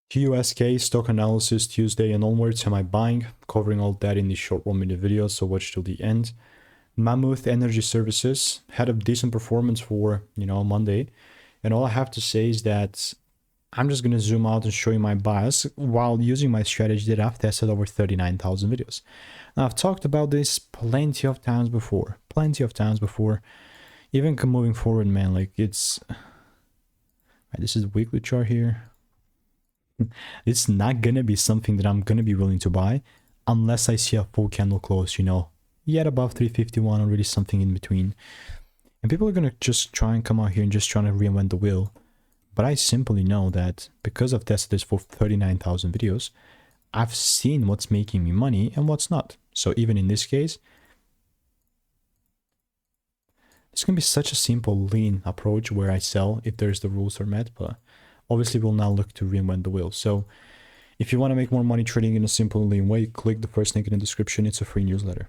TUSK stock analysis Tuesday and onwards. Am I buying? Covering all that in this short 1-minute video, so watch till the end. Mammoth Energy Services had a decent performance for, Monday. And all I have to say is that I'm just going to zoom out and show you my bias while using my strategy that I've tested over 39,000 videos. Now, I've talked about this plenty of times before. Even moving forward, man, like it's... Right, this is the weekly chart here. It's not going to be something that I'm going to be willing to buy unless I see a full candle close, yet above 351 or really something in between. And people are going to just try and come out here and just trying to reinvent the wheel. But I simply know that because I've tested this for 39,000 videos, I've seen what's making me money and what's not. So even in this case, it's going to be such a simple lean approach where I sell if there's the rules are met, but obviously we'll now look to reinvent the wheel. So if you want to make more money trading in a simple lean way, click the first link in the description. It's a free newsletter.